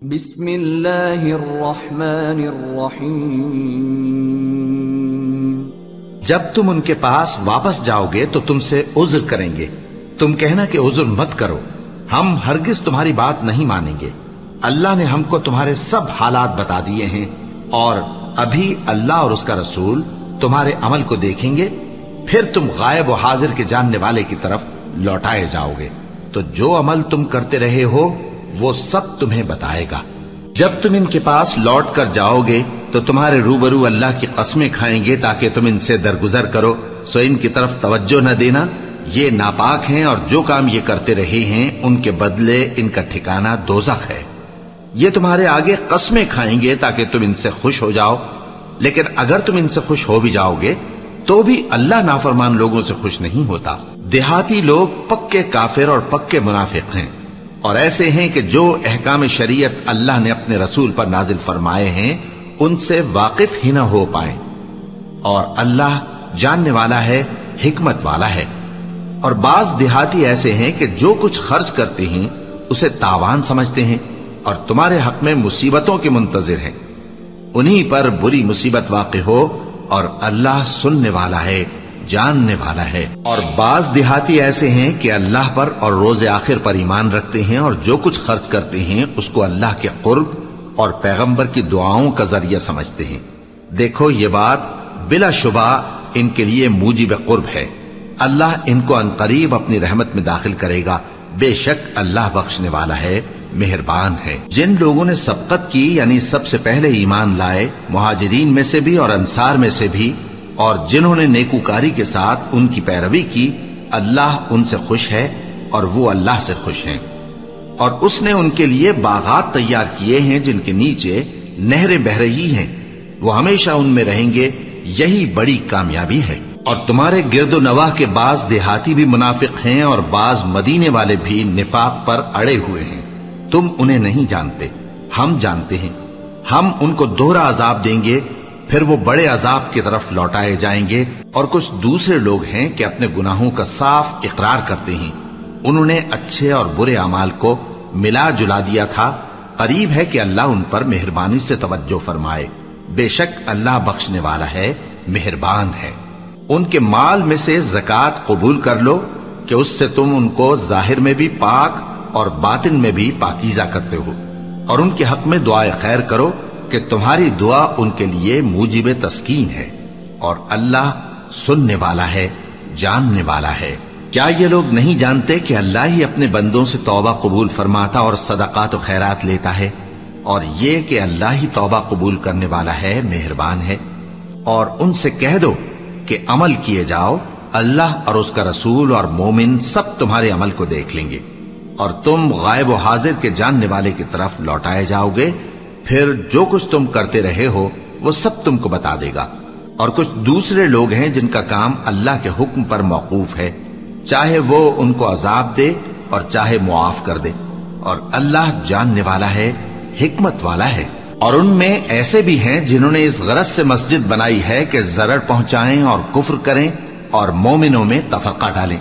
بسم اللہ الرحمن الرحیم۔ جب تم ان کے پاس واپس جاؤ گے تو تم سے عذر کریں گے، تم کہنا کہ عذر مت کرو، ہم ہرگز تمہاری بات نہیں مانیں گے۔ اللہ نے ہم کو تمہارے سب حالات بتا دیے ہیں، اور ابھی اللہ اور اس کا رسول تمہارے عمل کو دیکھیں گے، پھر تم غائب و حاضر کے جاننے والے کی طرف لوٹائے جاؤ گے، تو جو عمل تم کرتے رہے ہو وہ سب تمہیں بتائے گا۔ جب تم ان کے پاس لوٹ کر جاؤ گے تو تمہارے روبرو اللہ کی قسمیں کھائیں گے تاکہ تم ان سے درگزر کرو، سو ان کی طرف توجہ نہ دینا، یہ ناپاک ہیں اور جو کام یہ کرتے رہے ہیں ان کے بدلے ان کا ٹھکانہ دوزخ ہے۔ یہ تمہارے آگے قسمیں کھائیں گے تاکہ تم ان سے خوش ہو جاؤ، لیکن اگر تم ان سے خوش ہو بھی جاؤ گے تو بھی اللہ نافرمان لوگوں سے خوش نہیں ہوتا۔ دیہاتی لوگ پکے کافر اور پکے منافق ہیں، اور ایسے ہیں کہ جو احکام شریعت اللہ نے اپنے رسول پر نازل فرمائے ہیں ان سے واقف ہی نہ ہو پائیں، اور اللہ جاننے والا ہے، حکمت والا ہے۔ اور بعض دیہاتی ایسے ہیں کہ جو کچھ خرچ کرتے ہیں اسے تاوان سمجھتے ہیں اور تمہارے حق میں مصیبتوں کے منتظر ہیں، انہی پر بری مصیبت واقع ہو، اور اللہ سننے والا ہے، جاننے والا ہے۔ اور بعض دیہاتی ایسے ہیں کہ اللہ پر اور روز آخر پر ایمان رکھتے ہیں، اور جو کچھ خرچ کرتے ہیں اس کو اللہ کے قرب اور پیغمبر کی دعاؤں کا ذریعہ سمجھتے ہیں۔ دیکھو یہ بات بلا شبہ ان کے لیے موجب قرب ہے، اللہ ان کو عنقریب اپنی رحمت میں داخل کرے گا، بے شک اللہ بخشنے والا ہے، مہربان ہے۔ جن لوگوں نے سبقت کی یعنی سب سے پہلے ایمان لائے، مہاجرین میں سے بھی اور انصار میں سے بھی، اور جنہوں نے نیکوکاری کے ساتھ ان کی پیروی کی، اللہ ان سے خوش ہے اور وہ اللہ سے خوش ہیں۔ اور اس نے ان کے لیے باغات تیار کیے ہیں جن کے نیچے نہریں بہہ رہی ہیں، وہ ہمیشہ ان میں رہیں گے، یہی بڑی کامیابی ہے۔ اور تمہارے گرد و نواح کے بعض دیہاتی بھی منافق ہیں اور بعض مدینے والے بھی نفاق پر اڑے ہوئے ہیں، تم انہیں نہیں جانتے، ہم جانتے ہیں۔ ہم ان کو دوہرا عذاب دیں گے، پھر وہ بڑے عذاب کی طرف لوٹائے جائیں گے۔ اور کچھ دوسرے لوگ ہیں کہ اپنے گناہوں کا صاف اقرار کرتے ہیں، انہوں نے اچھے اور برے اعمال کو ملا جلا دیا تھا، قریب ہے کہ اللہ ان پر مہربانی سے توجہ فرمائے، بے شک اللہ بخشنے والا ہے، مہربان ہے۔ ان کے مال میں سے زکوٰۃ قبول کر لو کہ اس سے تم ان کو ظاہر میں بھی پاک اور باطن میں بھی پاکیزہ کرتے ہو، اور ان کے حق میں دعائے خیر کرو کہ تمہاری دعا ان کے لیے موجب تسکین ہے، اور اللہ سننے والا ہے، جاننے والا ہے۔ کیا یہ لوگ نہیں جانتے کہ اللہ ہی اپنے بندوں سے توبہ قبول فرماتا اور صدقات و خیرات لیتا ہے، اور یہ کہ اللہ ہی توبہ قبول کرنے والا ہے، مہربان ہے۔ اور ان سے کہہ دو کہ عمل کیے جاؤ، اللہ اور اس کا رسول اور مومن سب تمہارے عمل کو دیکھ لیں گے، اور تم غائب و حاضر کے جاننے والے کی طرف لوٹائے جاؤ گے، پھر جو کچھ تم کرتے رہے ہو وہ سب تم کو بتا دے گا۔ اور کچھ دوسرے لوگ ہیں جن کا کام اللہ کے حکم پر موقوف ہے، چاہے وہ ان کو عذاب دے اور چاہے معاف کر دے، اور اللہ جاننے والا ہے، حکمت والا ہے۔ اور ان میں ایسے بھی ہیں جنہوں نے اس غرض سے مسجد بنائی ہے کہ ضرر پہنچائیں اور کفر کریں اور مومنوں میں تفرقہ ڈالیں۔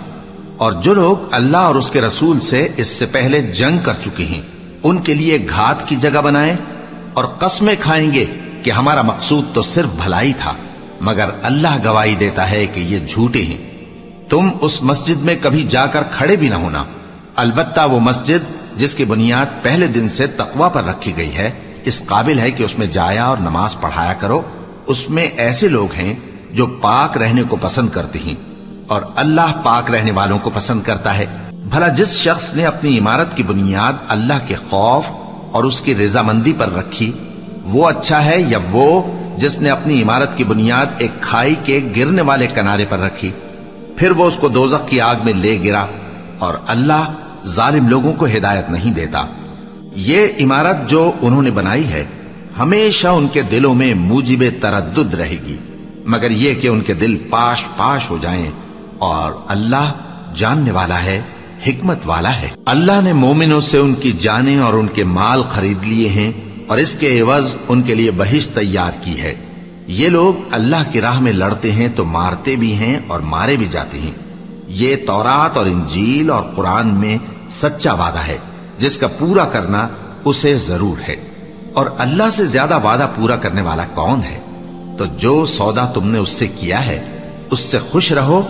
اور جو لوگ اللہ اور اس کے رسول سے اس سے پہلے جنگ کر چکے ہیں ان کے لیے گھات کی جگہ بنائیں، اور قسمیں کھائیں گے کہ ہمارا مقصود تو صرف بھلائی تھا، مگر اللہ گواہی دیتا ہے کہ یہ جھوٹے ہیں۔ تم اس مسجد میں کبھی جا کر کھڑے بھی نہ ہونا، البتہ وہ مسجد جس کی بنیاد پہلے دن سے تقوی پر رکھی گئی ہے اس قابل ہے کہ اس میں جایا اور نماز پڑھایا کرو۔ اس میں ایسے لوگ ہیں جو پاک رہنے کو پسند کرتے ہیں، اور اللہ پاک رہنے والوں کو پسند کرتا ہے۔ بھلا جس شخص نے اپنی عمارت کی بنیاد اللہ کے خوف اور اس کی رضامندی پر رکھی، وہ اچھا ہے یا وہ جس نے اپنی عمارت کی بنیاد ایک کھائی کے گرنے والے کنارے پر رکھی، پھر وہ اس کو دوزخ کی آگ میں لے گرا، اور اللہ ظالم لوگوں کو ہدایت نہیں دیتا۔ یہ عمارت جو انہوں نے بنائی ہے ہمیشہ ان کے دلوں میں موجب تردد رہے گی، مگر یہ کہ ان کے دل پاش پاش ہو جائیں، اور اللہ جاننے والا ہے، حکمت والا ہے۔ اللہ نے مومنوں سے ان کی جانیں اور ان کے مال خرید لیے ہیں، اور اس کے عوض ان کے لیے بہشت تیار کی ہے۔ یہ لوگ اللہ کی راہ میں لڑتے ہیں تو مارتے بھی ہیں اور مارے بھی جاتے ہیں۔ یہ تورات اور انجیل اور قرآن میں سچا وعدہ ہے جس کا پورا کرنا اسے ضرور ہے، اور اللہ سے زیادہ وعدہ پورا کرنے والا کون ہے؟ تو جو سودا تم نے اس سے کیا ہے اس سے خوش رہو،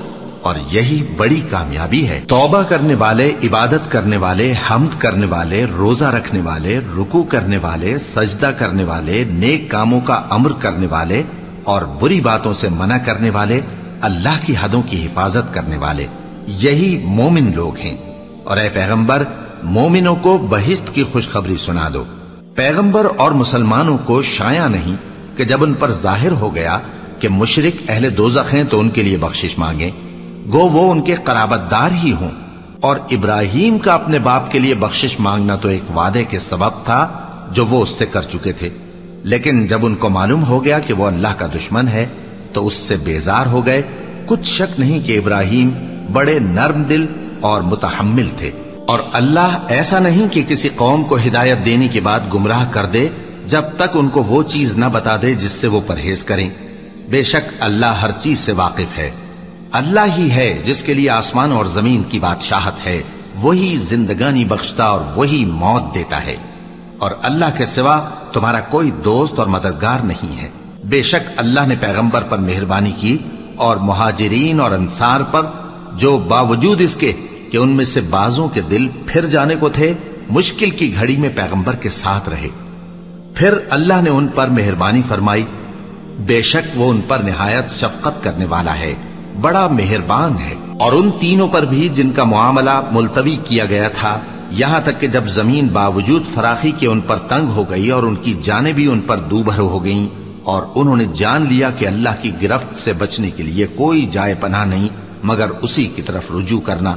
اور یہی بڑی کامیابی ہے۔ توبہ کرنے والے، عبادت کرنے والے، حمد کرنے والے، روزہ رکھنے والے، رکوع کرنے والے، سجدہ کرنے والے، نیک کاموں کا امر کرنے والے اور بری باتوں سے منع کرنے والے، اللہ کی حدوں کی حفاظت کرنے والے، یہی مومن لوگ ہیں۔ اور اے پیغمبر، مومنوں کو بہشت کی خوشخبری سنا دو۔ پیغمبر اور مسلمانوں کو شایع نہیں کہ جب ان پر ظاہر ہو گیا کہ مشرک اہل دوزخ ہیں تو ان کے لیے بخشش مانگیں، گو وہ ان کے قرابت دار ہی ہوں۔ اور ابراہیم کا اپنے باپ کے لیے بخشش مانگنا تو ایک وعدے کے سبب تھا جو وہ اس سے کر چکے تھے، لیکن جب ان کو معلوم ہو گیا کہ وہ اللہ کا دشمن ہے تو اس سے بیزار ہو گئے۔ کچھ شک نہیں کہ ابراہیم بڑے نرم دل اور متحمل تھے، اور اللہ ایسا نہیں کہ کسی قوم کو ہدایت دینے کے بعد گمراہ کر دے جب تک ان کو وہ چیز نہ بتا دے جس سے وہ پرہیز کریں۔ بے شک اللہ ہر چیز سے واقف ہے۔ اللہ ہی ہے جس کے لیے آسمان اور زمین کی بادشاہت ہے، وہی زندگانی بخشتا اور وہی موت دیتا ہے، اور اللہ کے سوا تمہارا کوئی دوست اور مددگار نہیں ہے۔ بے شک اللہ نے پیغمبر پر مہربانی کی اور مہاجرین اور انصار پر، جو باوجود اس کے کہ ان میں سے بعضوں کے دل پھر جانے کو تھے، مشکل کی گھڑی میں پیغمبر کے ساتھ رہے۔ پھر اللہ نے ان پر مہربانی فرمائی، بے شک وہ ان پر نہایت شفقت کرنے والا ہے، بڑا مہربان ہے۔ اور ان تینوں پر بھی جن کا معاملہ ملتوی کیا گیا تھا، یہاں تک کہ جب زمین باوجود فراخی کے ان پر تنگ ہو گئی اور ان کی جانیں بھی ان پر دوبھر ہو گئیں، اور انہوں نے جان لیا کہ اللہ کی گرفت سے بچنے کے لیے کوئی جائے پناہ نہیں مگر اسی کی طرف رجوع کرنا،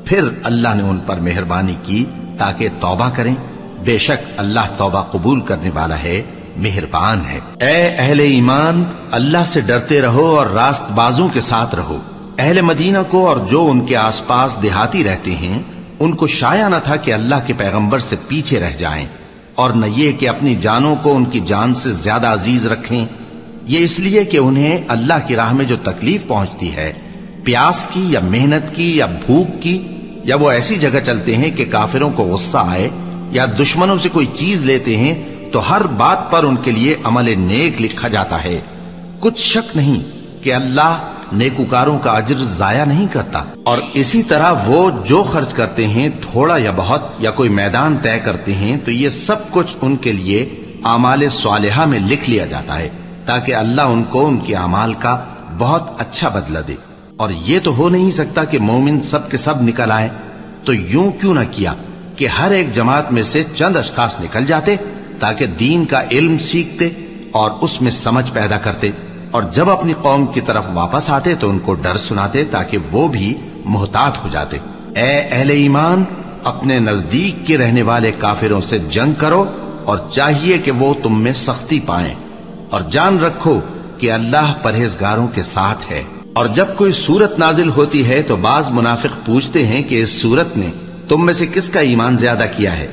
پھر اللہ نے ان پر مہربانی کی تاکہ توبہ کریں۔ بے شک اللہ توبہ قبول کرنے والا ہے، مہربان ہے۔ اے اہل ایمان، اللہ سے ڈرتے رہو اور راست بازوں کے ساتھ رہو۔ اہل مدینہ کو اور جو ان کے آس پاس دیہاتی رہتے ہیں، ان کو شایع نہ تھا کہ اللہ کے پیغمبر سے پیچھے رہ جائیں، اور نہ یہ کہ اپنی جانوں کو ان کی جان سے زیادہ عزیز رکھیں۔ یہ اس لیے کہ انہیں اللہ کی راہ میں جو تکلیف پہنچتی ہے، پیاس کی یا محنت کی یا بھوک کی، یا وہ ایسی جگہ چلتے ہیں کہ کافروں کو غصہ آئے یا دشمنوں سے کوئی چیز لیتے ہیں، تو ہر بات پر ان کے لیے عمل نیک لکھا جاتا ہے۔ کچھ شک نہیں کہ اللہ نیکوکاروں کا اجر ضائع نہیں کرتا۔ اور اسی طرح وہ جو خرچ کرتے ہیں، تھوڑا یا بہت، یا کوئی میدان طے کرتے ہیں، تو یہ سب کچھ ان کے لیے اعمال صالحہ میں لکھ لیا جاتا ہے، تاکہ اللہ ان کو ان کے اعمال کا بہت اچھا بدلہ دے۔ اور یہ تو ہو نہیں سکتا کہ مومن سب کے سب نکل آئیں، تو یوں کیوں نہ کیا کہ ہر ایک جماعت میں سے چند اشخاص نکل جاتے تاکہ دین کا علم سیکھتے اور اس میں سمجھ پیدا کرتے، اور جب اپنی قوم کی طرف واپس آتے تو ان کو ڈر سناتے تاکہ وہ بھی محتاط ہو جاتے۔ اے اہل ایمان، اپنے نزدیک کے رہنے والے کافروں سے جنگ کرو، اور چاہیے کہ وہ تم میں سختی پائیں، اور جان رکھو کہ اللہ پرہیزگاروں کے ساتھ ہے۔ اور جب کوئی سورت نازل ہوتی ہے تو بعض منافق پوچھتے ہیں کہ اس سورت نے تم میں سے کس کا ایمان زیادہ کیا ہے؟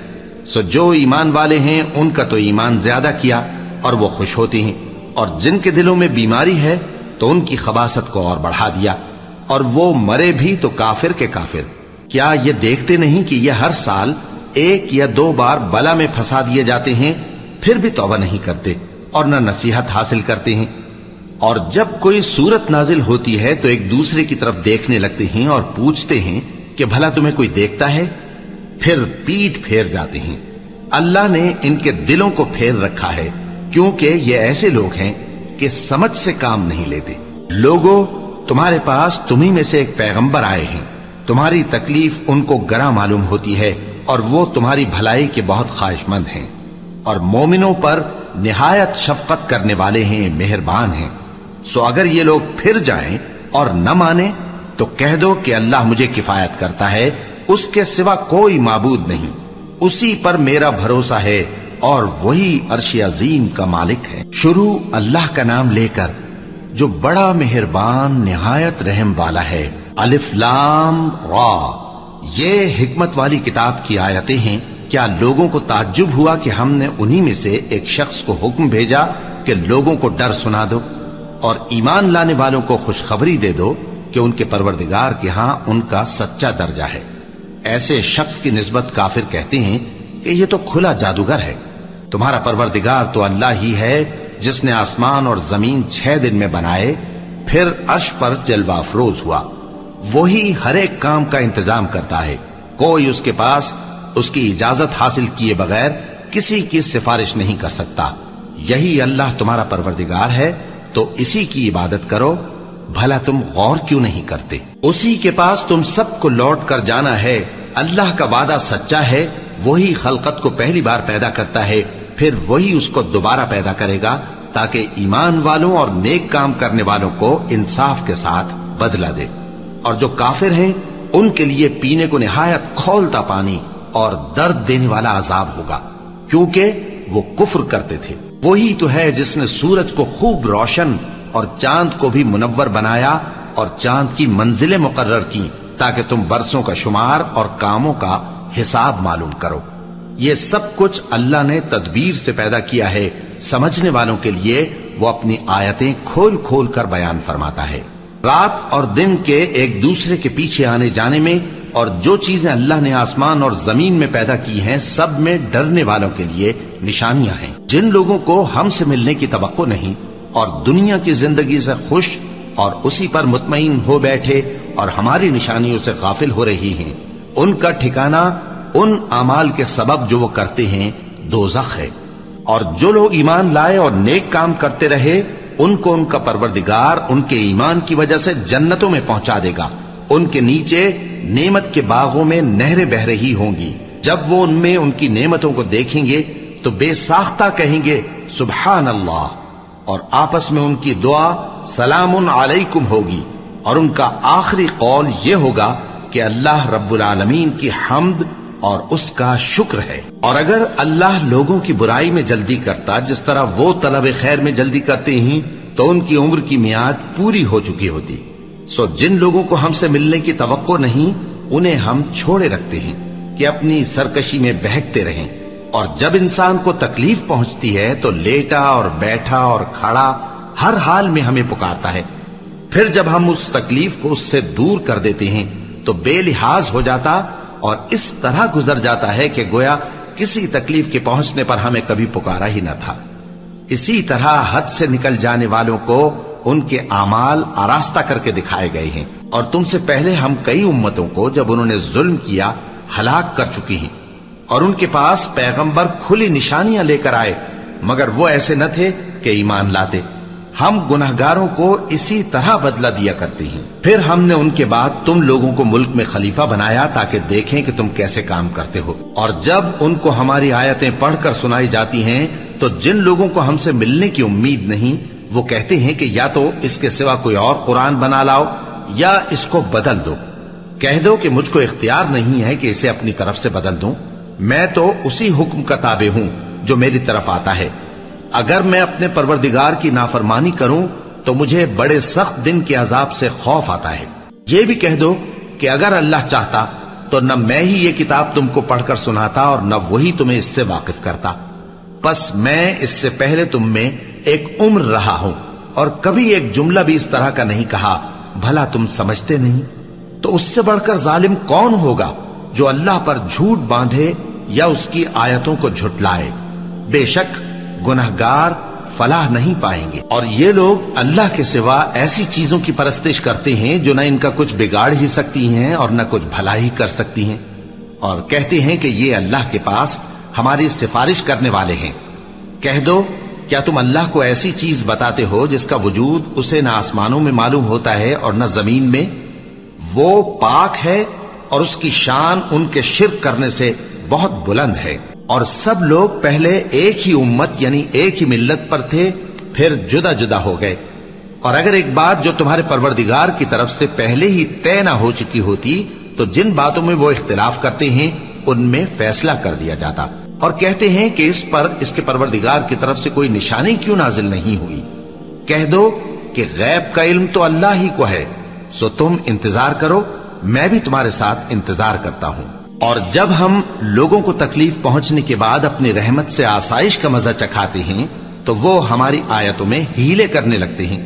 سو جو ایمان والے ہیں ان کا تو ایمان زیادہ کیا، اور وہ خوش ہوتے ہیں، اور جن کے دلوں میں بیماری ہے تو ان کی خباثت کو اور بڑھا دیا، اور وہ مرے بھی تو کافر کے کافر۔ کیا یہ دیکھتے نہیں کہ یہ ہر سال 1 یا 2 بار بلا میں پھنسا دیے جاتے ہیں، پھر بھی توبہ نہیں کرتے اور نہ نصیحت حاصل کرتے ہیں؟ اور جب کوئی سورت نازل ہوتی ہے تو ایک دوسرے کی طرف دیکھنے لگتے ہیں اور پوچھتے ہیں کہ بھلا تمہیں کوئی دیکھتا ہے؟ پھر پیٹ پھیر جاتے ہیں۔ اللہ نے ان کے دلوں کو پھیر رکھا ہے، کیونکہ یہ ایسے لوگ ہیں کہ سمجھ سے کام نہیں لیتے۔ لوگوں، تمہارے پاس تمہیں میں سے ایک پیغمبر آئے ہیں، تمہاری تکلیف ان کو گراں معلوم ہوتی ہے، اور وہ تمہاری بھلائی کے بہت خواہش مند ہیں، اور مومنوں پر نہایت شفقت کرنے والے ہیں، مہربان ہیں۔ سو اگر یہ لوگ پھر جائیں اور نہ مانیں تو کہہ دو کہ اللہ مجھے کفایت کرتا ہے، اس کے سوا کوئی معبود نہیں، اسی پر میرا بھروسہ ہے، اور وہی عرش عظیم کا مالک ہے۔ شروع اللہ کا نام لے کر جو بڑا مہربان نہایت رحم والا ہے۔ الف لام را، یہ حکمت والی کتاب کی آیتیں ہیں۔ کیا لوگوں کو تعجب ہوا کہ ہم نے انہی میں سے ایک شخص کو حکم بھیجا کہ لوگوں کو ڈر سنا دو اور ایمان لانے والوں کو خوشخبری دے دو کہ ان کے پروردگار کے ہاں ان کا سچا درجہ ہے۔ ایسے شخص کی نسبت کافر کہتے ہیں کہ یہ تو کھلا جادوگر ہے۔ تمہارا پروردگار تو اللہ ہی ہے جس نے آسمان اور زمین 6 دن میں بنائے، پھر عرش پر جلوہ افروز ہوا۔ وہی ہر ایک کام کا انتظام کرتا ہے، کوئی اس کے پاس اس کی اجازت حاصل کیے بغیر کسی کی سفارش نہیں کر سکتا۔ یہی اللہ تمہارا پروردگار ہے، تو اسی کی عبادت کرو۔ بھلا تم غور کیوں نہیں کرتے؟ اسی کے پاس تم سب کو لوٹ کر جانا ہے۔ اللہ کا وعدہ سچا ہے، وہی خلقت کو پہلی بار پیدا کرتا ہے، پھر وہی اس کو دوبارہ پیدا کرے گا تاکہ ایمان والوں اور نیک کام کرنے والوں کو انصاف کے ساتھ بدلہ دے۔ اور جو کافر ہیں ان کے لیے پینے کو نہایت کھولتا پانی اور درد دینے والا عذاب ہوگا، کیونکہ وہ کفر کرتے تھے۔ وہی تو ہے جس نے سورج کو خوب روشن اور چاند کو بھی منور بنایا اور چاند کی منزلیں مقرر کی تاکہ تم برسوں کا شمار اور کاموں کا حساب معلوم کرو۔ یہ سب کچھ اللہ نے تدبیر سے پیدا کیا ہے، سمجھنے والوں کے لیے وہ اپنی آیتیں کھول کھول کر بیان فرماتا ہے۔ رات اور دن کے ایک دوسرے کے پیچھے آنے جانے میں اور جو چیزیں اللہ نے آسمان اور زمین میں پیدا کی ہیں سب میں ڈرنے والوں کے لیے نشانیاں ہیں۔ جن لوگوں کو ہم سے ملنے کی توقع نہیں اور دنیا کی زندگی سے خوش اور اسی پر مطمئن ہو بیٹھے اور ہماری نشانیوں سے غافل ہو رہی ہیں، ان کا ٹھکانہ ان اعمال کے سبب جو وہ کرتے ہیں دوزخ ہے۔ اور جو لوگ ایمان لائے اور نیک کام کرتے رہے ان کو ان کا پروردگار ان کے ایمان کی وجہ سے جنتوں میں پہنچا دے گا، ان کے نیچے نعمت کے باغوں میں نہریں بہ رہی ہوں گی۔ جب وہ ان میں ان کی نعمتوں کو دیکھیں گے تو بے ساختہ کہیں گے سبحان اللہ، اور آپس میں ان کی دعا سلام علیکم ہوگی، اور ان کا آخری قول یہ ہوگا کہ اللہ رب العالمین کی حمد اور اس کا شکر ہے۔ اور اگر اللہ لوگوں کی برائی میں جلدی کرتا جس طرح وہ طلب خیر میں جلدی کرتے ہیں تو ان کی عمر کی میعاد پوری ہو چکی ہوتی۔ سو جن لوگوں کو ہم سے ملنے کی توقع نہیں انہیں ہم چھوڑے رکھتے ہیں کہ اپنی سرکشی میں بہکتے رہیں، اور جب انسان کو تکلیف پہنچتی ہے تو لیٹا اور بیٹھا اور کھڑا ہر حال میں ہمیں پکارتا ہے، پھر جب ہم اس تکلیف کو اس سے دور کر دیتے ہیں تو بے لحاظ ہو جاتا اور اس طرح گزر جاتا ہے کہ گویا کسی تکلیف کے پہنچنے پر ہمیں کبھی پکارا ہی نہ تھا۔ اسی طرح حد سے نکل جانے والوں کو ان کے اعمال آراستہ کر کے دکھائے گئے ہیں، اور تم سے پہلے ہم کئی امتوں کو جب انہوں نے ظلم کیا ہلاک کر چکی ہیں، اور ان کے پاس پیغمبر کھلی نشانیاں لے کر آئے مگر وہ ایسے نہ تھے کہ ایمان لاتے۔ ہم گناہگاروں کو اسی طرح بدلہ دیا کرتے ہیں۔ پھر ہم نے ان کے بعد تم لوگوں کو ملک میں خلیفہ بنایا تاکہ دیکھیں کہ تم کیسے کام کرتے ہو، اور جب ان کو ہماری آیتیں پڑھ کر سنائی جاتی ہیں تو جن لوگوں کو ہم سے ملنے کی امید نہیں وہ کہتے ہیں کہ یا تو اس کے سوا کوئی اور قرآن بنا لاؤ یا اس کو بدل دو۔ کہہ دو کہ مجھ کو اختیار نہیں ہے کہ اسے اپنی طرف سے بدل دوں، میں تو اسی حکم کا تابع ہوں جو میری طرف آتا ہے۔ اگر میں اپنے پروردگار کی نافرمانی کروں تو مجھے بڑے سخت دن کے عذاب سے خوف آتا ہے۔ یہ بھی کہہ دو کہ اگر اللہ چاہتا تو نہ میں ہی یہ کتاب تم کو پڑھ کر سناتا اور نہ وہی تمہیں اس سے واقف کرتا، پس میں اس سے پہلے تم میں ایک عمر رہا ہوں اور کبھی ایک جملہ بھی اس طرح کا نہیں کہا، بھلا تم سمجھتے نہیں؟ تو اس سے بڑھ کر ظالم کون ہوگا جو اللہ پر جھوٹ باندھے یا اس کی آیتوں کو جھٹلائے؟ بے شک گناہگار فلاح نہیں پائیں گے۔ اور یہ لوگ اللہ کے سوا ایسی چیزوں کی پرستش کرتے ہیں جو نہ ان کا کچھ بگاڑ ہی سکتی ہیں اور نہ کچھ بھلا ہی کر سکتی ہیں، اور کہتے ہیں کہ یہ اللہ کے پاس ہماری سفارش کرنے والے ہیں۔ کہہ دو کیا تم اللہ کو ایسی چیز بتاتے ہو جس کا وجود اسے نہ آسمانوں میں معلوم ہوتا ہے اور نہ زمین میں؟ وہ پاک ہے اور اس کی شان ان کے شرک کرنے سے بہت بلند ہے۔ اور سب لوگ پہلے ایک ہی امت یعنی ایک ہی ملت پر تھے، پھر جدا جدا ہو گئے۔ اور اگر ایک بات جو تمہارے پروردگار کی طرف سے پہلے ہی طے نہ ہو چکی ہوتی تو جن باتوں میں وہ اختلاف کرتے ہیں ان میں فیصلہ کر دیا جاتا۔ اور کہتے ہیں کہ اس پر اس کے پروردگار کی طرف سے کوئی نشانی کیوں نازل نہیں ہوئی؟ کہہ دو کہ غیب کا علم تو اللہ ہی کو ہے، سو تم انتظار کرو، میں بھی تمہارے ساتھ انتظار کرتا ہوں۔ اور جب ہم لوگوں کو تکلیف پہنچنے کے بعد اپنی رحمت سے آسائش کا مزہ چکھاتے ہیں تو وہ ہماری آیتوں میں ہیلے کرنے لگتے ہیں۔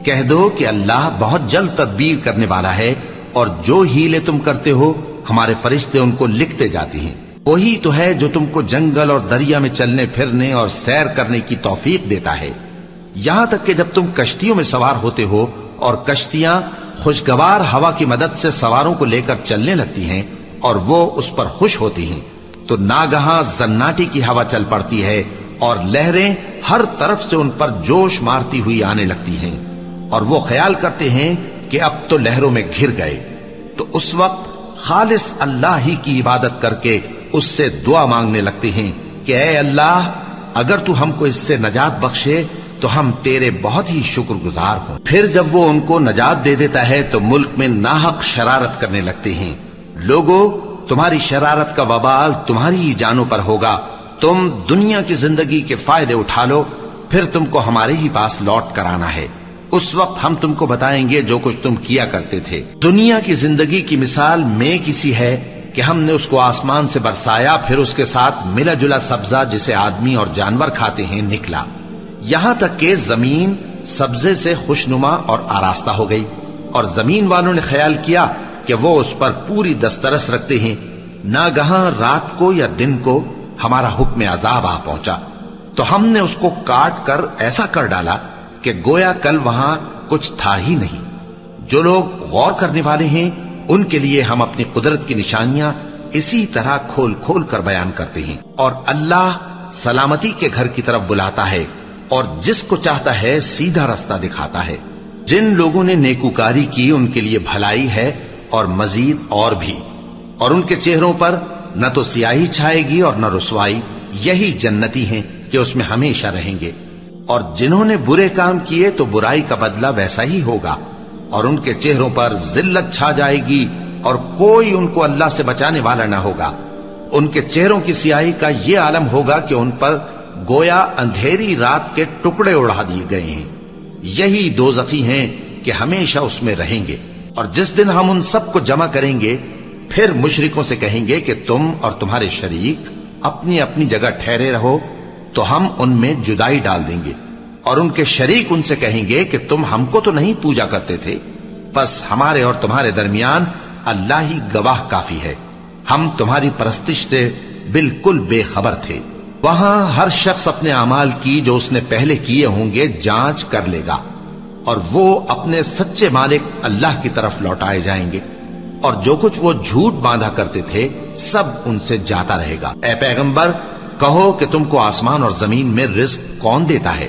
کہہ دو کہ اللہ بہت جلد تدبیر کرنے والا ہے، اور جو ہیلے تم کرتے ہو ہمارے فرشتے ان کو لکھتے جاتے ہیں۔ وہی تو ہے جو تم کو جنگل اور دریا میں چلنے پھرنے اور سیر کرنے کی توفیق دیتا ہے، یہاں تک کہ جب تم کشتیوں میں سوار ہوتے ہو اور کشتیاں خوشگوار ہوا کی مدد سے سواروں کو لے کر چلنے لگتی ہیں اور وہ اس پر خوش ہوتی ہیں، تو ناگہاں زناٹی کی ہوا چل پڑتی ہے اور لہریں ہر طرف سے ان پر جوش مارتی ہوئی آنے لگتی ہیں، اور وہ خیال کرتے ہیں کہ اب تو لہروں میں گھر گئے، تو اس وقت خالص اللہ ہی کی عبادت کر کے اس سے دعا مانگنے لگتے ہیں کہ اے اللہ، اگر تو ہم کو اس سے نجات بخشے تو ہم تیرے بہت ہی شکر گزار ہوں۔ پھر جب وہ ان کو نجات دے دیتا ہے تو ملک میں ناحق شرارت کرنے لگتے ہیں۔ لوگو، تمہاری شرارت کا وبال تمہاری ہی جانوں پر ہوگا، تم دنیا کی زندگی کے فائدے اٹھا لو، پھر تم کو ہمارے ہی پاس لوٹ کر آنا ہے، اس وقت ہم تم کو بتائیں گے جو کچھ تم کیا کرتے تھے۔ دنیا کی زندگی کی مثال میں کسی ہے کہ ہم نے اس کو آسمان سے برسایا، پھر اس کے ساتھ ملا جلا سبزہ جسے آدمی اور جانور کھاتے ہیں نکلا، یہاں تک کہ زمین سبزے سے خوشنما اور آراستہ ہو گئی، اور زمین والوں نے خیال کیا کہ وہ اس پر پوری دسترس رکھتے ہیں، ناگہاں رات کو یا دن کو ہمارا حکم عذاب آ پہنچا، تو ہم نے اس کو کاٹ کر ایسا کر ڈالا کہ گویا کل وہاں کچھ تھا ہی نہیں۔ جو لوگ غور کرنے والے ہیں ان کے لیے ہم اپنی قدرت کی نشانیاں اسی طرح کھول کھول کر بیان کرتے ہیں، اور اللہ سلامتی کے گھر کی طرف بلاتا ہے اور جس کو چاہتا ہے سیدھا رستہ دکھاتا ہے۔ جن لوگوں نے نیکوکاری کی ان کے لیے بھلائی ہے اور مزید اور بھی، اور ان کے چہروں پر نہ تو سیاہی چھائے گی اور نہ رسوائی، یہی جنتی ہیں کہ اس میں ہمیشہ رہیں گے۔ اور جنہوں نے برے کام کیے تو برائی کا بدلہ ویسا ہی ہوگا، اور ان کے چہروں پر ذلت چھا جائے گی اور کوئی ان کو اللہ سے بچانے والا نہ ہوگا۔ ان کے چہروں کی سیاہی کا یہ عالم ہوگا کہ ان پر گویا اندھیری رات کے ٹکڑے اڑا دیے گئے ہیں، یہی دوزخی ہیں کہ ہمیشہ اس میں رہیں گے۔ اور جس دن ہم ان سب کو جمع کریں گے پھر مشرکوں سے کہیں گے کہ تم اور تمہارے شریک اپنی اپنی جگہ ٹھہرے رہو، تو ہم ان میں جدائی ڈال دیں گے، اور ان کے شریک ان سے کہیں گے کہ تم ہم کو تو نہیں پوجا کرتے تھے، بس ہمارے اور تمہارے درمیان اللہ ہی گواہ کافی ہے، ہم تمہاری پرستش سے بالکل بے خبر تھے۔ وہاں ہر شخص اپنے اعمال کی جو اس نے پہلے کیے ہوں گے جانچ کر لے گا، اور وہ اپنے سچے مالک اللہ کی طرف لوٹائے جائیں گے، اور جو کچھ وہ جھوٹ باندھا کرتے تھے سب ان سے جاتا رہے گا۔ اے پیغمبر، کہو کہ تم کو آسمان اور زمین میں رزق کون دیتا ہے،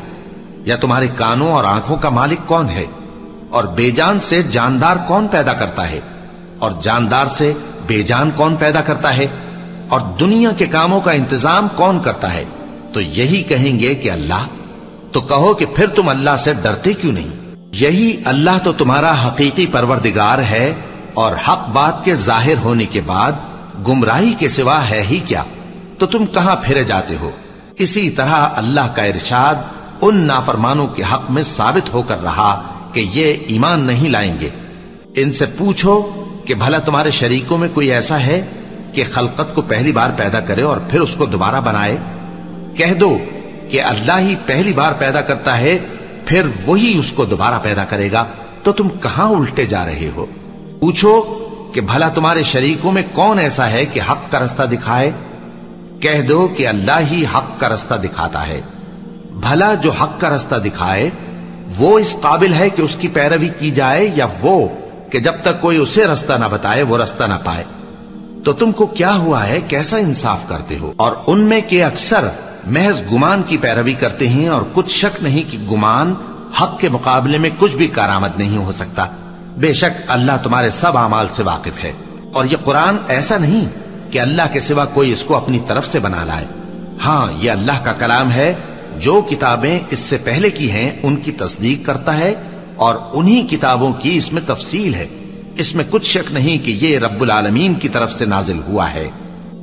یا تمہارے کانوں اور آنکھوں کا مالک کون ہے، اور بے جان سے جاندار کون پیدا کرتا ہے، اور جاندار سے بے جان کون پیدا کرتا ہے، اور دنیا کے کاموں کا انتظام کون کرتا ہے؟ تو یہی کہیں گے کہ اللہ۔ تو کہو کہ پھر تم اللہ سے ڈرتے کیوں نہیں؟ یہی اللہ تو تمہارا حقیقی پروردگار ہے، اور حق بات کے ظاہر ہونے کے بعد گمراہی کے سوا ہے ہی کیا، تو تم کہاں پھرے جاتے ہو؟ اسی طرح اللہ کا ارشاد ان نافرمانوں کے حق میں ثابت ہو کر رہا کہ یہ ایمان نہیں لائیں گے۔ ان سے پوچھو کہ بھلا تمہارے شریکوں میں کوئی ایسا ہے کہ خلقت کو پہلی بار پیدا کرے اور پھر اس کو دوبارہ بنائے؟ کہہ دو کہ اللہ ہی پہلی بار پیدا کرتا ہے، پھر وہی اس کو دوبارہ پیدا کرے گا، تو تم کہاں الٹے جا رہے ہو؟ پوچھو کہ بھلا تمہارے شریکوں میں کون ایسا ہے کہ حق کا رستہ دکھائے؟ کہہ دو کہ اللہ ہی حق کا رستہ دکھاتا ہے۔ بھلا جو حق کا رستہ دکھائے وہ اس قابل ہے کہ اس کی پیروی کی جائے، یا وہ کہ جب تک کوئی اسے رستہ نہ بتائے وہ رستہ نہ پائے؟ تو تم کو کیا ہوا ہے، کیسا انصاف کرتے ہو؟ اور ان میں کے اکثر محض گمان کی پیروی کرتے ہیں، اور کچھ شک نہیں کہ گمان حق کے مقابلے میں کچھ بھی کارآمد نہیں ہو سکتا۔ بے شک اللہ تمہارے سب اعمال سے واقف ہے، اور یہ قرآن ایسا نہیں کہ اللہ کے سوا کوئی اس کو اپنی طرف سے بنا لائے۔ ہاں، یہ اللہ کا کلام ہے، جو کتابیں اس سے پہلے کی ہیں ان کی تصدیق کرتا ہے، اور انہی کتابوں کی اس میں تفصیل ہے، اس میں کچھ شک نہیں کہ یہ رب العالمین کی طرف سے نازل ہوا ہے۔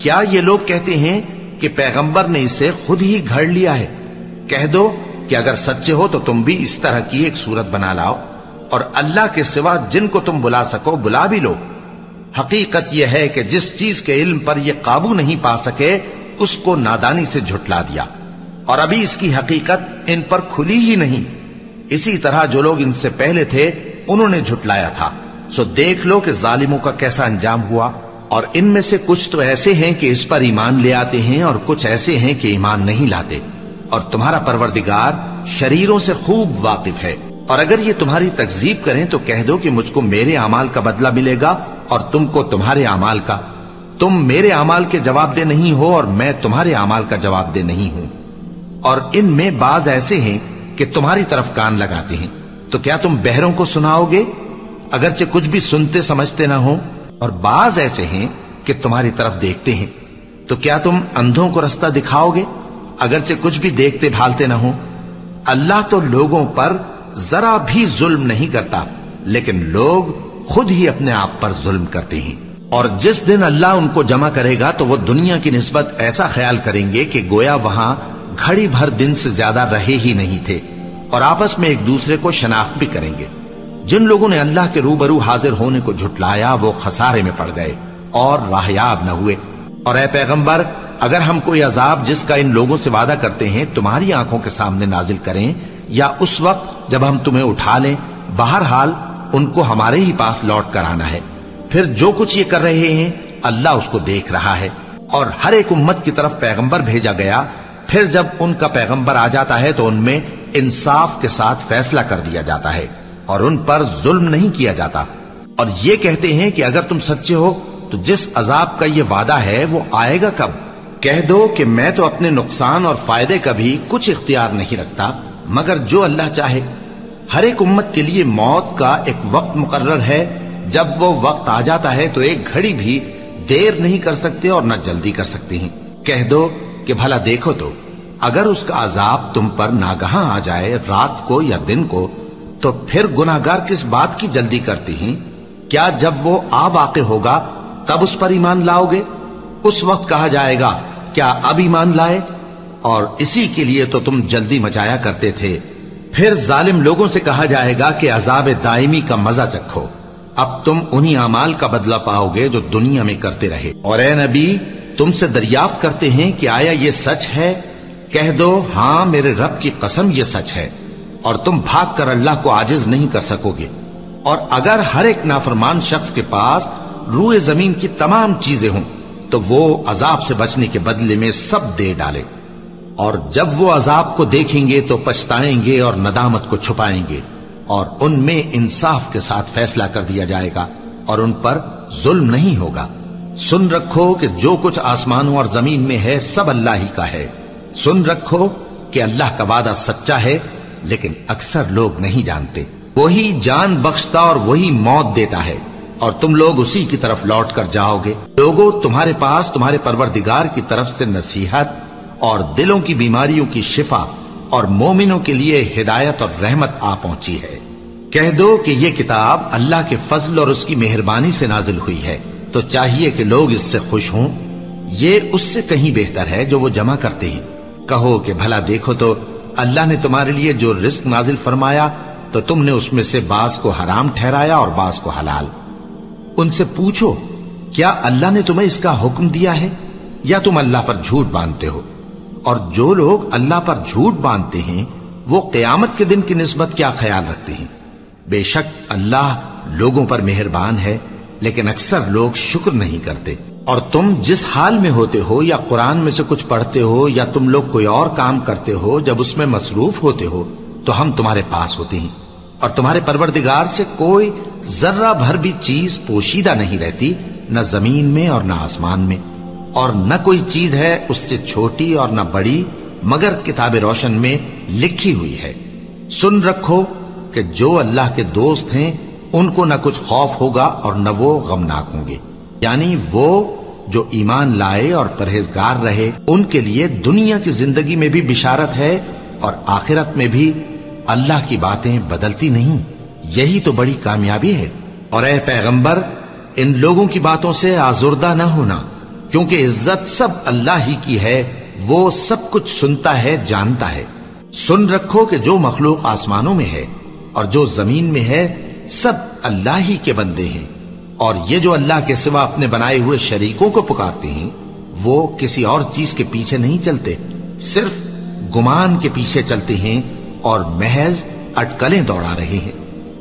کیا یہ لوگ کہتے ہیں کہ پیغمبر نے اسے خود ہی گھڑ لیا ہے؟ کہہ دو کہ اگر سچے ہو تو تم بھی اس طرح کی ایک صورت بنا لاؤ، اور اللہ کے سوا جن کو تم بلا سکو بلا بھی لو۔ حقیقت یہ ہے کہ جس چیز کے علم پر یہ قابو نہیں پا سکے اس کو نادانی سے جھٹلا دیا، اور ابھی اس کی حقیقت ان پر کھلی ہی نہیں۔ اسی طرح جو لوگ ان سے پہلے تھے انہوں نے جھٹلایا تھا، سو دیکھ لو کہ ظالموں کا کیسا انجام ہوا۔ اور ان میں سے کچھ تو ایسے ہیں کہ اس پر ایمان لے آتے ہیں اور کچھ ایسے ہیں کہ ایمان نہیں لاتے، اور تمہارا پروردگار شریروں سے خوب واقف ہے۔ اور اگر یہ تمہاری تکذیب کریں تو کہہ دو کہ مجھ کو میرے اعمال کا بدلہ ملے گا اور تم کو تمہارے اعمال کا۔ تم میرے اعمال کے جواب دہ نہیں ہو اور میں تمہارے اعمال کا جواب دہ نہیں ہوں۔ اور ان میں بعض ایسے ہیں کہ تمہاری طرف کان لگاتے ہیں، تو کیا تم بہروں کو سناؤ گے اگرچہ کچھ بھی سنتے سمجھتے نہ ہو؟ اور بعض ایسے ہیں کہ تمہاری طرف دیکھتے ہیں، تو کیا تم اندھوں کو رستہ دکھاؤ گے اگرچہ کچھ بھی دیکھتے بھالتے نہ ہو؟ اللہ تو لوگوں پر ذرا بھی ظلم نہیں کرتا، لیکن لوگ خود ہی اپنے آپ پر ظلم کرتے ہیں۔ اور جس دن اللہ ان کو جمع کرے گا تو وہ دنیا کی نسبت ایسا خیال کریں گے کہ گویا وہاں گھڑی بھر دن سے زیادہ رہے ہی نہیں تھے، اور آپس میں ایک دوسرے کو شناخت بھی کریں گے۔ جن لوگوں نے اللہ کے روبرو حاضر ہونے کو جھٹلایا وہ خسارے میں پڑ گئے اور راہیاب نہ ہوئے۔ اور اے پیغمبر، اگر ہم کوئی عذاب جس کا ان لوگوں سے وعدہ کرتے ہیں تمہاری آنکھوں کے سامنے نازل کریں یا اس وقت جب ہم تمہیں اٹھا لیں، بہرحال ان کو ہمارے ہی پاس لوٹ کر آنا ہے۔ پھر جو کچھ یہ کر رہے ہیں اللہ اس کو دیکھ رہا ہے۔ اور ہر ایک امت کی طرف پیغمبر بھیجا گیا، پھر جب ان کا پیغمبر آ جاتا ہے تو ان میں انصاف کے ساتھ فیصلہ کر دیا جاتا ہے اور ان پر ظلم نہیں کیا جاتا۔ اور یہ کہتے ہیں کہ اگر تم سچے ہو تو جس عذاب کا یہ وعدہ ہے وہ آئے گا کب؟ کہہ دو کہ میں تو اپنے نقصان اور فائدے کا بھی کچھ اختیار نہیں رکھتا مگر جو اللہ چاہے۔ ہر ایک امت کے لیے موت کا ایک وقت مقرر ہے، جب وہ وقت آ جاتا ہے تو ایک گھڑی بھی دیر نہیں کر سکتے اور نہ جلدی کر سکتے ہیں۔ کہہ دو کہ بھلا دیکھو تو اگر اس کا عذاب تم پر ناگہاں آ جائے رات کو یا دن کو تو پھر گناہگار کس بات کی جلدی کرتے ہیں؟ کیا جب وہ آ واقع ہوگا تب اس پر ایمان لاؤ گے؟ اس وقت کہا جائے گا کیا اب ایمان لائے؟ اور اسی کے لیے تو تم جلدی مچایا کرتے تھے۔ پھر ظالم لوگوں سے کہا جائے گا کہ عذاب دائمی کا مزہ چکھو، اب تم انہی اعمال کا بدلہ پاؤ گے جو دنیا میں کرتے رہے۔ اور اے نبی، تم سے دریافت کرتے ہیں کہ آیا یہ سچ ہے؟ کہہ دو ہاں میرے رب کی قسم یہ سچ ہے، اور تم بھاگ کر اللہ کو عاجز نہیں کر سکو گے۔ اور اگر ہر ایک نافرمان شخص کے پاس روئے زمین کی تمام چیزیں ہوں تو وہ عذاب سے بچنے کے بدلے میں سب دے ڈالے، اور جب وہ عذاب کو دیکھیں گے تو پچھتائیں گے اور ندامت کو چھپائیں گے، اور ان میں انصاف کے ساتھ فیصلہ کر دیا جائے گا اور ان پر ظلم نہیں ہوگا۔ سن رکھو کہ جو کچھ آسمانوں اور زمین میں ہے سب اللہ ہی کا ہے۔ سن رکھو کہ اللہ کا وعدہ سچا ہے، لیکن اکثر لوگ نہیں جانتے۔ وہی جان بخشتا اور وہی موت دیتا ہے، اور تم لوگ اسی کی طرف لوٹ کر جاؤ گے۔ لوگوں، تمہارے پاس تمہارے پروردگار کی طرف سے نصیحت اور دلوں کی بیماریوں کی شفا اور مومنوں کے لیے ہدایت اور رحمت آ پہنچی ہے۔ کہہ دو کہ یہ کتاب اللہ کے فضل اور اس کی مہربانی سے نازل ہوئی ہے، تو چاہیے کہ لوگ اس سے خوش ہوں۔ یہ اس سے کہیں بہتر ہے جو وہ جمع کرتے ہیں۔ کہو کہ بھلا دیکھو تو اللہ نے تمہارے لیے جو رزق نازل فرمایا تو تم نے اس میں سے بعض کو حرام ٹھہرایا اور بعض کو حلال۔ ان سے پوچھو کیا اللہ نے تمہیں اس کا حکم دیا ہے یا تم اللہ پر جھوٹ باندھتے ہو؟ اور جو لوگ اللہ پر جھوٹ باندھتے ہیں وہ قیامت کے دن کی نسبت کیا خیال رکھتے ہیں؟ بے شک اللہ لوگوں پر مہربان ہے، لیکن اکثر لوگ شکر نہیں کرتے۔ اور تم جس حال میں ہوتے ہو یا قرآن میں سے کچھ پڑھتے ہو یا تم لوگ کوئی اور کام کرتے ہو، جب اس میں مصروف ہوتے ہو تو ہم تمہارے پاس ہوتے ہیں، اور تمہارے پروردگار سے کوئی ذرہ بھر بھی چیز پوشیدہ نہیں رہتی، نہ زمین میں اور نہ آسمان میں، اور نہ کوئی چیز ہے اس سے چھوٹی اور نہ بڑی مگر کتاب روشن میں لکھی ہوئی ہے۔ سن رکھو کہ جو اللہ کے دوست ہیں ان کو نہ کچھ خوف ہوگا اور نہ وہ غمناک ہوں گے، یعنی وہ جو ایمان لائے اور پرہیزگار رہے ان کے لیے دنیا کی زندگی میں بھی بشارت ہے اور آخرت میں بھی۔ اللہ کی باتیں بدلتی نہیں، یہی تو بڑی کامیابی ہے۔ اور اے پیغمبر، ان لوگوں کی باتوں سے آزردہ نہ ہونا، کیونکہ عزت سب اللہ ہی کی ہے، وہ سب کچھ سنتا ہے، جانتا ہے۔ سن رکھو کہ جو مخلوق آسمانوں میں ہے اور جو زمین میں ہے سب اللہ ہی کے بندے ہیں، اور یہ جو اللہ کے سوا اپنے بنائے ہوئے شریکوں کو پکارتے ہیں وہ کسی اور چیز کے پیچھے نہیں چلتے، صرف گمان کے پیچھے چلتے ہیں اور محض اٹکلیں دوڑا رہے ہیں۔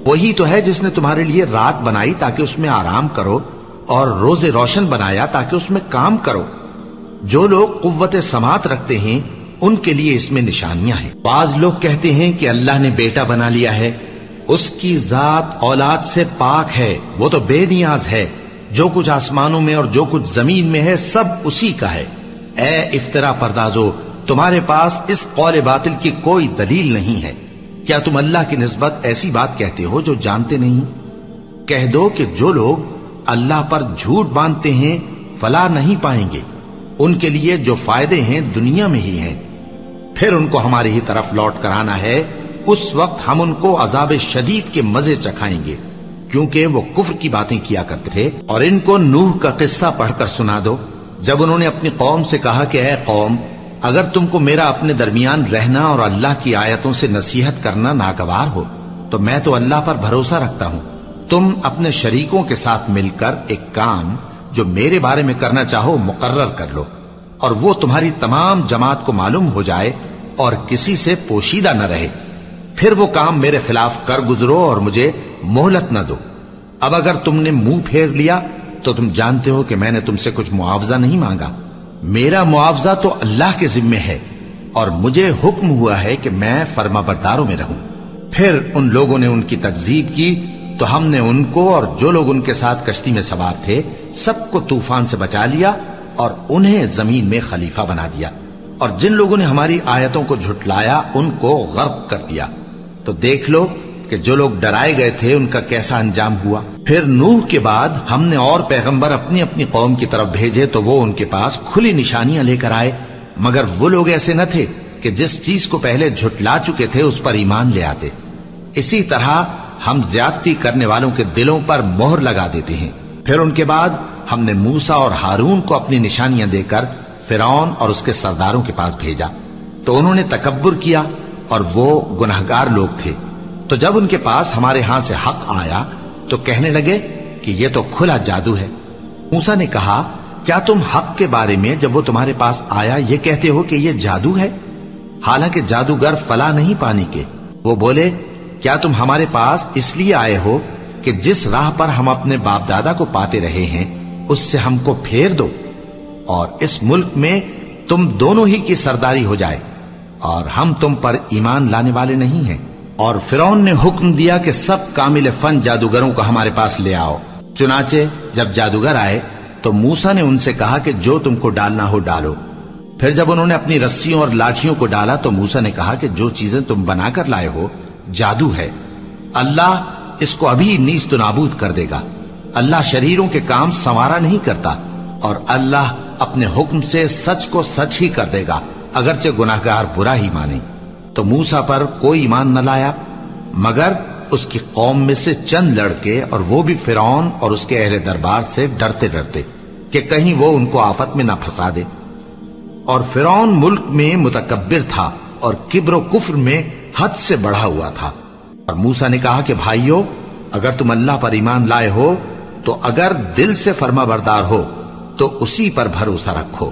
وہی تو ہے جس نے تمہارے لیے رات بنائی تاکہ اس میں آرام کرو اور روزے روشن بنایا تاکہ اس میں کام کرو۔ جو لوگ قوت سماعت رکھتے ہیں ان کے لیے اس میں نشانیاں ہیں۔ بعض لوگ کہتے ہیں کہ اللہ نے بیٹا بنا لیا ہے، اس کی ذات اولاد سے پاک ہے، وہ تو بے نیاز ہے، جو کچھ آسمانوں میں اور جو کچھ زمین میں ہے سب اسی کا ہے۔ اے افترا پردازو، تمہارے پاس اس قول باطل کی کوئی دلیل نہیں ہے۔ کیا تم اللہ کی نسبت ایسی بات کہتے ہو جو جانتے نہیں؟ کہہ دو کہ جو لوگ اللہ پر جھوٹ باندھتے ہیں فلاح نہیں پائیں گے، ان کے لیے جو فائدے ہیں دنیا میں ہی ہیں، پھر ان کو ہماری ہی طرف لوٹ کر آنا ہے، اس وقت ہم ان کو عذاب شدید کے مزے چکھائیں گے، کیونکہ وہ کفر کی باتیں کیا کرتے تھے۔ اور ان کو نوح کا قصہ پڑھ کر سنا دو، جب انہوں نے اپنی قوم سے کہا کہ اے قوم، اگر تم کو میرا اپنے درمیان رہنا اور اللہ کی آیتوں سے نصیحت کرنا ناگوار ہو تو میں تو اللہ پر بھروسہ رکھتا ہوں، تم اپنے شریکوں کے ساتھ مل کر ایک کام جو میرے بارے میں کرنا چاہو مقرر کر لو، اور وہ تمہاری تمام جماعت کو معلوم ہو جائے اور کسی سے پوشیدہ نہ رہے، پھر وہ کام میرے خلاف کر گزرو اور مجھے مہلت نہ دو۔ اب اگر تم نے منہ پھیر لیا تو تم جانتے ہو کہ میں نے تم سے کچھ معاوضہ نہیں مانگا، میرا معاوضہ تو اللہ کے ذمے ہے، اور مجھے حکم ہوا ہے کہ میں فرما برداروں میں رہوں۔ پھر ان لوگوں نے ان کی تکذیب کی تو ہم نے ان کو اور جو لوگ ان کے ساتھ کشتی میں سوار تھے سب کو طوفان سے بچا لیا اور انہیں زمین میں خلیفہ بنا دیا، اور جن لوگوں نے ہماری آیتوں کو جھٹلایا ان کو غرق کر دیا۔ تو دیکھ لو کہ جو لوگ ڈرائے گئے تھے ان کا کیسا انجام ہوا۔ پھر نوح کے بعد ہم نے اور پیغمبر اپنی اپنی قوم کی طرف بھیجے تو وہ ان کے پاس کھلی نشانیاں لے کر آئے، مگر وہ لوگ ایسے نہ تھے کہ جس چیز کو پہلے جھٹلا چکے تھے اس پر ایمان لے آتے۔ اسی طرح ہم زیادتی کرنے والوں کے دلوں پر مہر لگا دیتے ہیں۔ پھر ان کے بعد ہم نے موسیٰ اور ہارون کو اپنی نشانیاں دے کر فرعون اور اس کے سرداروں کے پاس بھیجا، تو انہوں نے تکبر کیا اور وہ گناہگار لوگ تھے۔ تو جب ان کے پاس ہمارے ہاں سے حق آیا تو کہنے لگے کہ یہ تو کھلا جادو ہے۔ موسیٰ نے کہا، کیا تم حق کے بارے میں جب وہ تمہارے پاس آیا یہ کہتے ہو کہ یہ جادو ہے؟ حالانکہ جادوگر فلاح نہیں پانے کے۔ وہ بولے، کیا تم ہمارے پاس اس لیے آئے ہو کہ جس راہ پر ہم اپنے باپ دادا کو پاتے رہے ہیں اس سے ہم کو پھیر دو، اور اس ملک میں تم دونوں ہی کی سرداری ہو جائے، اور ہم تم پر ایمان لانے والے نہیں ہیں۔ اور فرعون نے حکم دیا کہ سب کامل فن جادوگروں کو ہمارے پاس لے آؤ۔ چنانچہ جب جادوگر آئے تو موسیٰ نے ان سے کہا کہ جو تم کو ڈالنا ہو ڈالو۔ پھر جب انہوں نے اپنی رسیوں اور لاٹھیوں کو ڈالا تو موسیٰ نے کہا کہ جو چیزیں تم بنا کر لائے ہو جادو ہے، اللہ اس کو ابھی نیست و نابود کر دے گا۔ اللہ شریروں کے کام سنوارا نہیں کرتا، اور اللہ اپنے حکم سے سچ کو سچ ہی کر دے گا، اگرچہ گناہگار برا ہی مانے۔ تو موسیٰ پر کوئی ایمان نہ لایا مگر اس کی قوم میں سے چند لڑکے، اور وہ بھی فرعون اور اس کے اہل دربار سے ڈرتے ڈرتے کہ کہیں وہ ان کو آفت میں نہ پھنسا دے۔ اور فرعون ملک میں متکبر تھا اور کبر و کفر میں حد سے بڑھا ہوا تھا۔ اور موسیٰ نے کہا کہ بھائیو، اگر تم اللہ پر ایمان لائے ہو تو اگر دل سے فرما بردار ہو تو اسی پر بھروسہ رکھو۔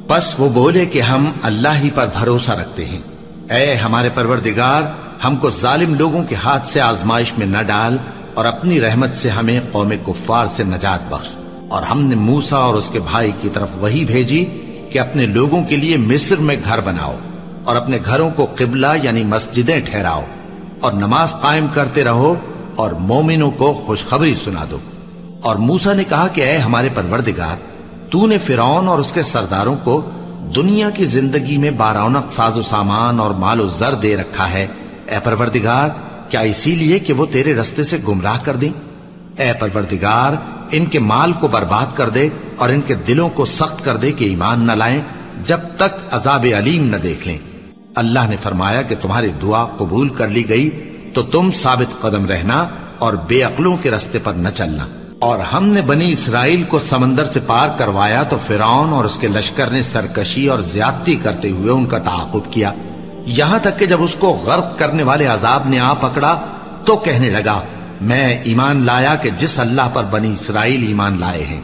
پس وہ بولے کہ ہم اللہ ہی پر بھروسہ رکھتے ہیں۔ اے ہمارے پروردگار، ہم کو ظالم لوگوں کے ہاتھ سے آزمائش میں نہ ڈال، اور اپنی رحمت سے ہمیں قوم کفار سے نجات بخش۔ اور ہم نے موسیٰ اور اس کے بھائی کی طرف وحی بھیجی کہ اپنے لوگوں کے لیے مصر میں گھر بناؤ، اور اپنے گھروں کو قبلہ یعنی مسجدیں ٹھہراؤ، اور نماز قائم کرتے رہو، اور مومنوں کو خوشخبری سنا دو۔ اور موسیٰ نے کہا کہ اے ہمارے پروردگار، تو نے فرعون اور اس کے سرداروں کو دنیا کی زندگی میں بارونق ساز و سامان اور مال و زر دے رکھا ہے، اے پروردگار کیا اسی لیے کہ وہ تیرے رستے سے گمراہ کر دیں؟ اے پروردگار ان کے مال کو برباد کر دے اور ان کے دلوں کو سخت کر دے کہ ایمان نہ لائیں جب تک عذاب علیم نہ دیکھ لیں۔ اللہ نے فرمایا کہ تمہاری دعا قبول کر لی گئی تو تم ثابت قدم رہنا اور بے عقلوں کے رستے پر نہ چلنا۔ اور ہم نے بنی اسرائیل کو سمندر سے پار کروایا تو فرعون اور اس کے لشکر نے سرکشی اور زیادتی کرتے ہوئے ان کا تعاقب کیا، یہاں تک کہ جب اس کو غرق کرنے والے عذاب نے آ پکڑا تو کہنے لگا، میں ایمان لایا کہ جس اللہ پر بنی اسرائیل ایمان لائے ہیں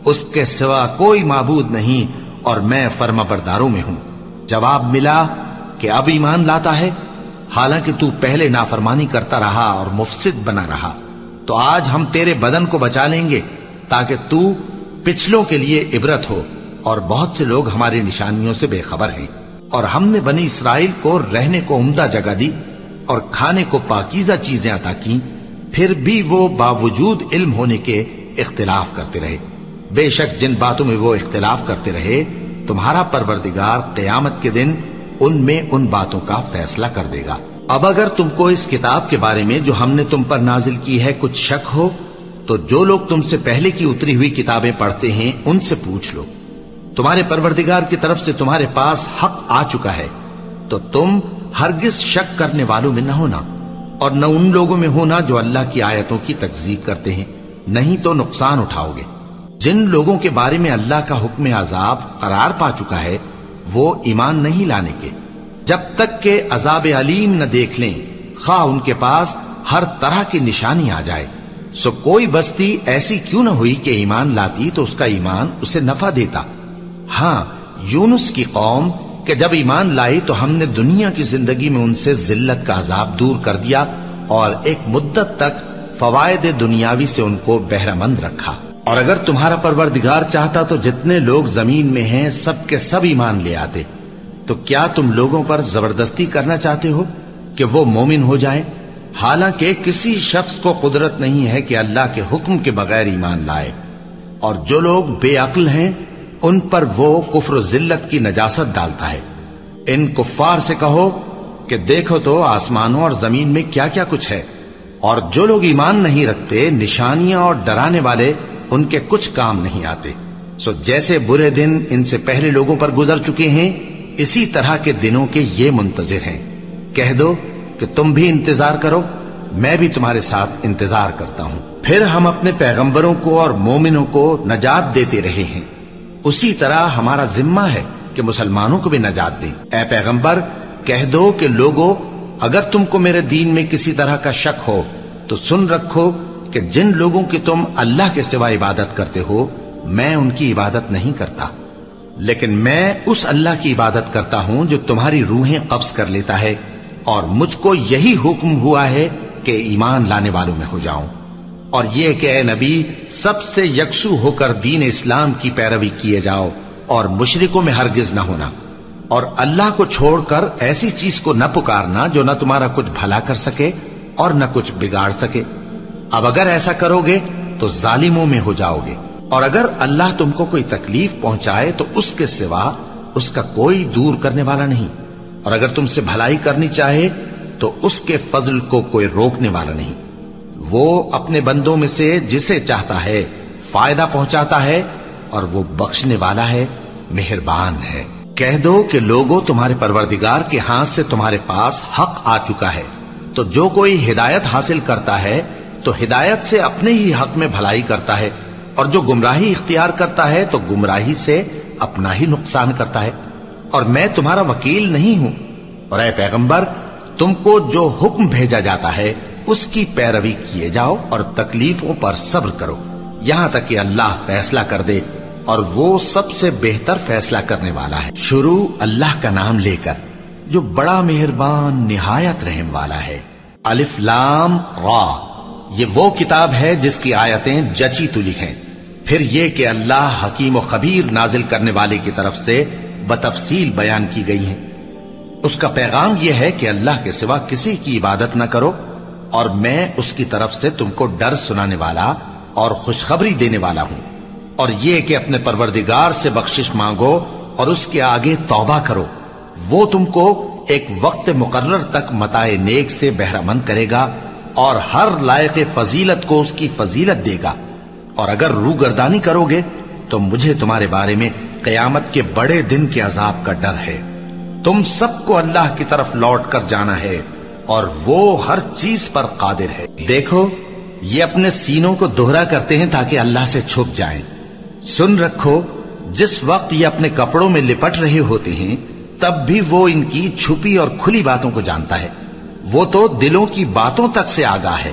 اس کے سوا کوئی معبود نہیں، اور میں فرما برداروں میں ہوں۔ جواب ملا کہ اب ایمان لاتا ہے، حالانکہ تو پہلے نافرمانی کرتا رہا اور مفسد بنا رہا، تو آج ہم تیرے بدن کو بچا لیں گے، تاکہ تو پچھلوں کے لیے عبرت ہو، اور بہت سے لوگ ہماری نشانیوں سے بے خبر ہیں۔ اور ہم نے بنی اسرائیل کو رہنے کو عمدہ جگہ دی اور کھانے کو پاکیزہ چیزیں عطا کی، پھر بھی وہ باوجود علم ہونے کے اختلاف کرتے رہے۔ بے شک جن باتوں میں وہ اختلاف کرتے رہے، تمہارا پروردگار قیامت کے دن ان میں ان باتوں کا فیصلہ کر دے گا۔ اب اگر تم کو اس کتاب کے بارے میں جو ہم نے تم پر نازل کی ہے کچھ شک ہو، تو جو لوگ تم سے پہلے کی اتری ہوئی کتابیں پڑھتے ہیں ان سے پوچھ لو۔ تمہارے پروردگار کی طرف سے تمہارے پاس حق آ چکا ہے، تو تم ہرگز شک کرنے والوں میں نہ ہونا، اور نہ ان لوگوں میں ہونا جو اللہ کی آیتوں کی تکذیب کرتے ہیں، نہیں تو نقصان اٹھاؤ گے۔ جن لوگوں کے بارے میں اللہ کا حکم عذاب قرار پا چکا ہے وہ ایمان نہیں لانے کے جب تک کہ عذاب علیم نہ دیکھ لیں، خواہ ان کے پاس ہر طرح کی نشانی آ جائے۔ سو کوئی بستی ایسی کیوں نہ ہوئی کہ ایمان لاتی تو اس کا ایمان اسے نفع دیتا۔ ہاں، یونس کی قوم کہ جب ایمان لائی تو ہم نے دنیا کی زندگی میں ان سے ذلت کا عذاب دور کر دیا اور ایک مدت تک فوائد دنیاوی سے ان کو بہرہ مند رکھا۔ اور اگر تمہارا پروردگار چاہتا تو جتنے لوگ زمین میں ہیں سب کے سب ایمان لے آتے۔ تو کیا تم لوگوں پر زبردستی کرنا چاہتے ہو کہ وہ مومن ہو جائیں؟ حالانکہ کسی شخص کو قدرت نہیں ہے کہ اللہ کے حکم کے بغیر ایمان لائے، اور جو لوگ بے عقل ہیں ان پر وہ کفر و ذلت کی نجاست ڈالتا ہے۔ ان کفار سے کہو کہ دیکھو تو آسمانوں اور زمین میں کیا کیا کچھ ہے، اور جو لوگ ایمان نہیں رکھتے نشانیاں اور ڈرانے والے ان کے کچھ کام نہیں آتے۔ سو جیسے برے دن ان سے پہلے لوگوں پر گزر چکے ہیں، اسی طرح کے دنوں کے یہ منتظر ہیں۔ کہہ دو کہ تم بھی انتظار کرو، میں بھی تمہارے ساتھ انتظار کرتا ہوں۔ پھر ہم اپنے پیغمبروں کو اور مومنوں کو نجات دیتے رہے ہیں، اسی طرح ہمارا ذمہ ہے کہ مسلمانوں کو بھی نجات دیں۔ اے پیغمبر، کہہ دو کہ لوگو، اگر تم کو میرے دین میں کسی طرح کا شک ہو تو سن رکھو کہ جن لوگوں کی تم اللہ کے سوا عبادت کرتے ہو میں ان کی عبادت نہیں کرتا، لیکن میں اس اللہ کی عبادت کرتا ہوں جو تمہاری روحیں قبض کر لیتا ہے، اور مجھ کو یہی حکم ہوا ہے کہ ایمان لانے والوں میں ہو جاؤں، اور یہ کہ اے نبی سب سے یکسو ہو کر دین اسلام کی پیروی کیے جاؤ اور مشرکوں میں ہرگز نہ ہونا، اور اللہ کو چھوڑ کر ایسی چیز کو نہ پکارنا جو نہ تمہارا کچھ بھلا کر سکے اور نہ کچھ بگاڑ سکے۔ اب اگر ایسا کرو گے تو ظالموں میں ہو جاؤ گے، اور اگر اللہ تم کو کوئی تکلیف پہنچائے تو اس کے سوا اس کا کوئی دور کرنے والا نہیں، اور اگر تم سے بھلائی کرنی چاہے تو اس کے فضل کو کوئی روکنے والا نہیں۔ وہ اپنے بندوں میں سے جسے چاہتا ہے فائدہ پہنچاتا ہے، اور وہ بخشنے والا ہے، مہربان ہے۔ کہہ دو کہ لوگوں، تمہارے پروردگار کے ہاتھ سے تمہارے پاس حق آ چکا ہے، تو جو کوئی ہدایت حاصل کرتا ہے تو ہدایت سے اپنے ہی حق میں بھلائی کرتا ہے، اور جو گمراہی اختیار کرتا ہے تو گمراہی سے اپنا ہی نقصان کرتا ہے، اور میں تمہارا وکیل نہیں ہوں۔ اور اے پیغمبر، تم کو جو حکم بھیجا جاتا ہے اس کی پیروی کیے جاؤ اور تکلیفوں پر صبر کرو، یہاں تک کہ اللہ فیصلہ کر دے، اور وہ سب سے بہتر فیصلہ کرنے والا ہے۔ شروع اللہ کا نام لے کر جو بڑا مہربان نہایت رحم والا ہے۔ الف لام را، یہ وہ کتاب ہے جس کی آیتیں جچی تلی ہیں۔ پھر یہ کہ اللہ حکیم و خبیر نازل کرنے والے کی طرف سے بتفصیل بیان کی گئی ہیں۔ اس کا پیغام یہ ہے کہ اللہ کے سوا کسی کی عبادت نہ کرو، اور میں اس کی طرف سے تم کو ڈر سنانے والا اور خوشخبری دینے والا ہوں، اور یہ کہ اپنے پروردگار سے بخشش مانگو اور اس کے آگے توبہ کرو، وہ تم کو ایک وقت مقرر تک متاع نیک سے بہرہ مند کرے گا، اور ہر لائق فضیلت کو اس کی فضیلت دے گا۔ اور اگر روگردانی کرو گے تو مجھے تمہارے بارے میں قیامت کے بڑے دن کے عذاب کا ڈر ہے۔ تم سب کو اللہ کی طرف لوٹ کر جانا ہے، اور وہ ہر چیز پر قادر ہے۔ دیکھو، یہ اپنے سینوں کو دوہرا کرتے ہیں تاکہ اللہ سے چھپ جائیں۔ سن رکھو، جس وقت یہ اپنے کپڑوں میں لپٹ رہے ہوتے ہیں تب بھی وہ ان کی چھپی اور کھلی باتوں کو جانتا ہے۔ وہ تو دلوں کی باتوں تک سے آگاہ ہے۔